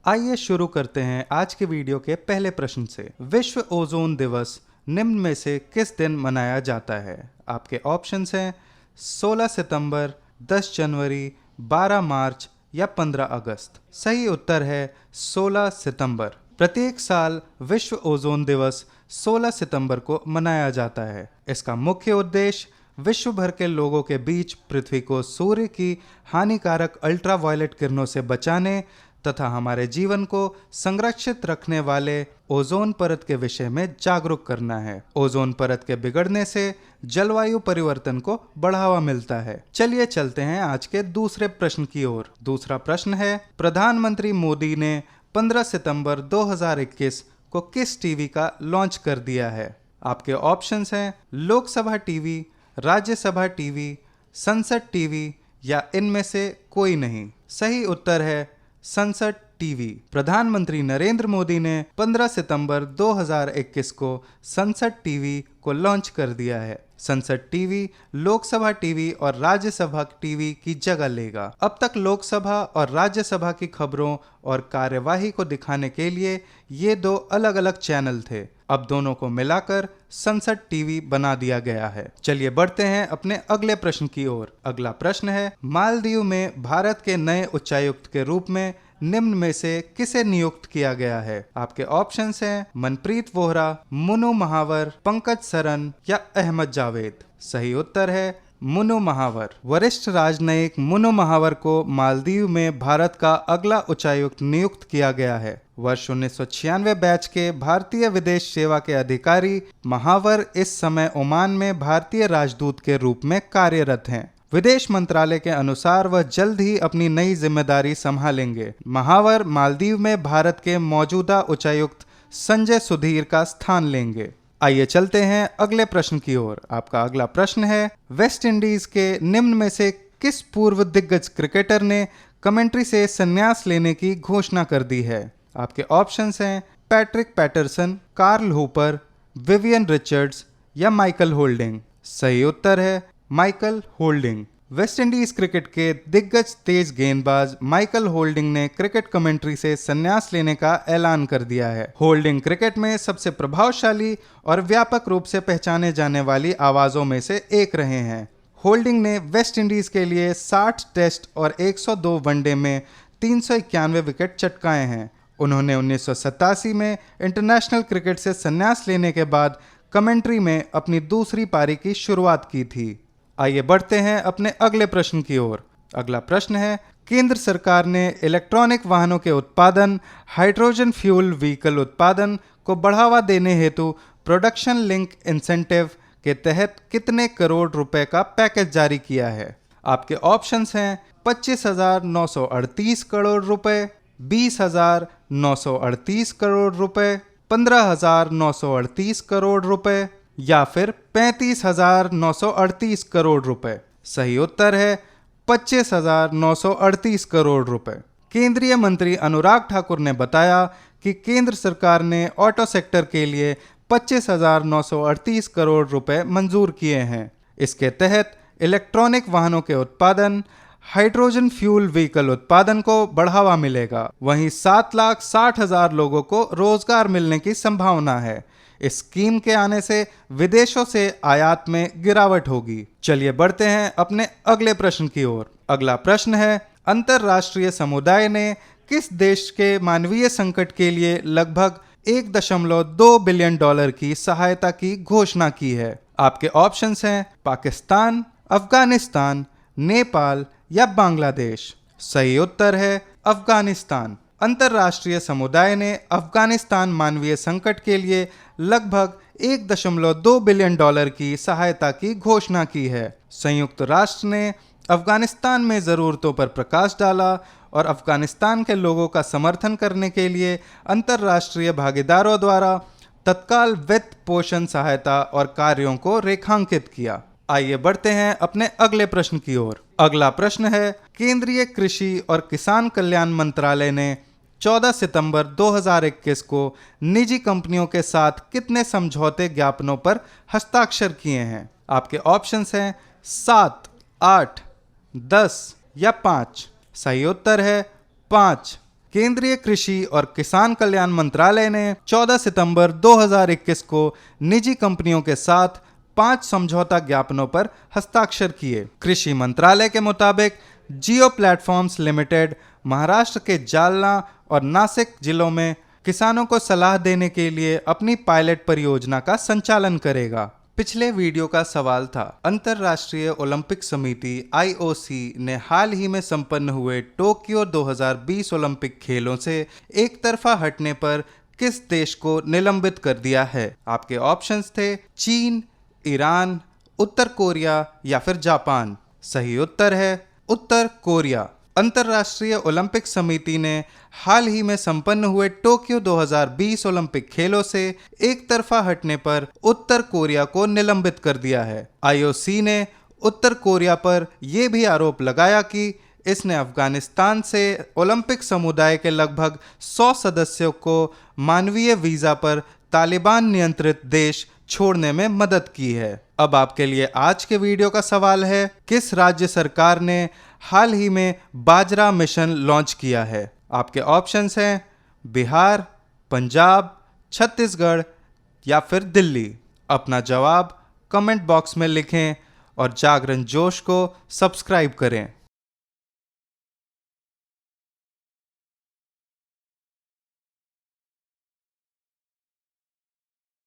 आइए शुरू करते हैं आज के वीडियो के पहले प्रश्न से। विश्व ओजोन दिवस निम्न में से किस दिन मनाया जाता है? आपके ऑप्शंस हैं 16 सितंबर, 10 जनवरी, 12 मार्च या 15 अगस्त। सही उत्तर है 16 सितंबर। प्रत्येक साल विश्व ओजोन दिवस 16 सितंबर को मनाया जाता है। इसका मुख्य उद्देश्य विश्व भर के लोगों के बीच पृथ्वी को सूर्य की हानिकारक अल्ट्रावायलेट किरणों से बचाने तथा हमारे जीवन को संरक्षित रखने वाले ओजोन परत के विषय में जागरूक करना है। ओजोन परत के बिगड़ने से जलवायु परिवर्तन को बढ़ावा मिलता है। चलिए चलते हैं आज के दूसरे प्रश्न की ओर। दूसरा प्रश्न है, प्रधानमंत्री मोदी ने 15 सितंबर 2021 को किस टीवी का लॉन्च कर दिया है? आपके ऑप्शंस हैं लोकसभा टीवी, राज्यसभा टीवी, संसद टीवी या इनमें से कोई नहीं। सही उत्तर है संसद टीवी। प्रधानमंत्री नरेंद्र मोदी ने 15 सितंबर 2021 को संसद टीवी को लॉन्च कर दिया है। संसद टीवी लोकसभा टीवी और राज्यसभा टीवी की जगह लेगा। अब तक लोकसभा और राज्यसभा की खबरों और कार्यवाही को दिखाने के लिए ये दो अलग अलग चैनल थे। अब दोनों को मिलाकर संसद टीवी बना दिया गया है। चलिए बढ़ते हैं अपने अगले प्रश्न की ओर। अगला प्रश्न है, मालदीव में भारत के नए उच्चायुक्त के रूप में निम्न में से किसे नियुक्त किया गया है? आपके ऑप्शंस हैं मनप्रीत वोहरा, मुनु महावर, पंकज सरन या अहमद जावेद। सही उत्तर है मुनु महावर। वरिष्ठ राजनयिक मुनु महावर को मालदीव में भारत का अगला उच्चायुक्त नियुक्त किया गया है। वर्ष 1996 बैच के भारतीय विदेश सेवा के अधिकारी महावर इस समय ओमान में भारतीय राजदूत के रूप में कार्यरत हैं। विदेश मंत्रालय के अनुसार वह जल्द ही अपनी नई जिम्मेदारी संभालेंगे। महावर मालदीव में भारत के मौजूदा उच्चायुक्त संजय सुधीर का स्थान लेंगे। आइए चलते हैं अगले प्रश्न की ओर। आपका अगला प्रश्न है, वेस्ट इंडीज के निम्न में से किस पूर्व दिग्गज क्रिकेटर ने कमेंट्री से संन्यास लेने की घोषणा कर दी है? आपके ऑप्शंस हैं Patrick Patterson, Carl Hooper, Vivian Richards या माइकल होल्डिंग। सही उत्तर है Michael Holding. West Indies cricket के दिग्गज तेज गेंदबाज माइकल होल्डिंग ने क्रिकेट कमेंट्री से संन्यास लेने का ऐलान कर दिया है। होल्डिंग क्रिकेट में सबसे प्रभावशाली और व्यापक रूप से पहचाने जाने वाली आवाजों में से एक रहे हैं। होल्डिंग ने वेस्ट इंडीज के लिए 60 टेस्ट और 102 वनडे में 391 विकेट चटकाए हैं। उन्होंने 1987 में इंटरनेशनल क्रिकेट से संन्यास लेने के बाद कमेंट्री में अपनी दूसरी पारी की शुरुआत की थी। आइए बढ़ते हैं अपने अगले प्रश्न की ओर। अगला प्रश्न है, केंद्र सरकार ने इलेक्ट्रॉनिक वाहनों के उत्पादन, हाइड्रोजन फ्यूल व्हीकल उत्पादन को बढ़ावा देने हेतु प्रोडक्शन लिंक इंसेंटिव के तहत कितने करोड़ रुपए का पैकेज जारी किया है? आपके ऑप्शंस हैं 25,938 करोड़ रुपए, 20,938 करोड़ रुपए, 15,938 करोड़ रुपए या फिर 35,938 करोड़ रुपए। सही उत्तर है 25,938 करोड़ रुपए। केंद्रीय मंत्री अनुराग ठाकुर ने बताया कि केंद्र सरकार ने ऑटो सेक्टर के लिए 25,938 करोड़ रुपए मंजूर किए हैं। इसके तहत इलेक्ट्रॉनिक वाहनों के उत्पादन, हाइड्रोजन फ्यूल व्हीकल उत्पादन को बढ़ावा मिलेगा। वहीं 7,60,000 लोगों को रोजगार मिलने की संभावना है। इस स्कीम के आने से विदेशों से आयात में गिरावट होगी। चलिए बढ़ते हैं अपने अगले प्रश्न की ओर। अगला प्रश्न है, अंतर्राष्ट्रीय समुदाय ने किस देश के मानवीय संकट के लिए लगभग $1.2 बिलियन की सहायता की घोषणा की है? आपके ऑप्शंस हैं पाकिस्तान, अफगानिस्तान, नेपाल या बांग्लादेश। सही उत्तर है अफगानिस्तान। अंतर्राष्ट्रीय समुदाय ने अफगानिस्तान मानवीय संकट के लिए लगभग $1.2 बिलियन की सहायता की घोषणा की है। संयुक्त राष्ट्र ने अफगानिस्तान में ज़रूरतों पर प्रकाश डाला और अफगानिस्तान के लोगों का समर्थन करने के लिए अंतर्राष्ट्रीय भागीदारों द्वारा तत्काल वित्त पोषण सहायता और कार्यों को रेखांकित किया। आइए बढ़ते हैं अपने अगले प्रश्न की ओर। अगला प्रश्न है, केंद्रीय कृषि और किसान कल्याण मंत्रालय ने 14 सितंबर 2021 को निजी कंपनियों के साथ कितने समझौते ज्ञापनों पर हस्ताक्षर किए हैं? आपके ऑप्शंस हैं 7, 8, 10 या 5। सही उत्तर है 5। केंद्रीय कृषि और किसान कल्याण मंत्रालय ने 14 सितंबर 2021 को निजी कंपनियों के साथ 5 समझौता ज्ञापनों पर हस्ताक्षर किए। कृषि मंत्रालय के मुताबिक जियो प्लेटफॉर्म्स लिमिटेड महाराष्ट्र के जालना और नासिक जिलों में किसानों को सलाह देने के लिए अपनी पायलट परियोजना का संचालन करेगा। पिछले वीडियो का सवाल था, अंतर्राष्ट्रीय ओलंपिक समिति IOC ने हाल ही में संपन्न हुए टोक्यो 2020 ओलंपिक खेलों से एक तरफा हटने पर किस देश को निलंबित कर दिया है? आपके ऑप्शंस थे चीन, ईरान, उत्तर कोरिया या फिर जापान। सही उत्तर है उत्तर कोरिया। अंतर्राष्ट्रीय ओलंपिक समिति ने हाल ही में संपन्न हुए टोक्यो 2020 ओलंपिक खेलों से एक तरफा हटने पर उत्तर कोरिया को निलंबित कर दिया है। IOC ने उत्तर कोरिया पर यह भी आरोप लगाया कि इसने अफगानिस्तान से ओलंपिक समुदाय के लगभग 100 सदस्यों को मानवीय वीजा पर तालिबान नियंत्रित देश छोड़ने में मदद की है। अब आपके लिए आज के वीडियो का सवाल है, किस राज्य सरकार ने हाल ही में बाजरा मिशन लॉन्च किया है? आपके ऑप्शंस हैं बिहार, पंजाब, छत्तीसगढ़ या फिर दिल्ली। अपना जवाब कमेंट बॉक्स में लिखें और जागरण जोश को सब्सक्राइब करें।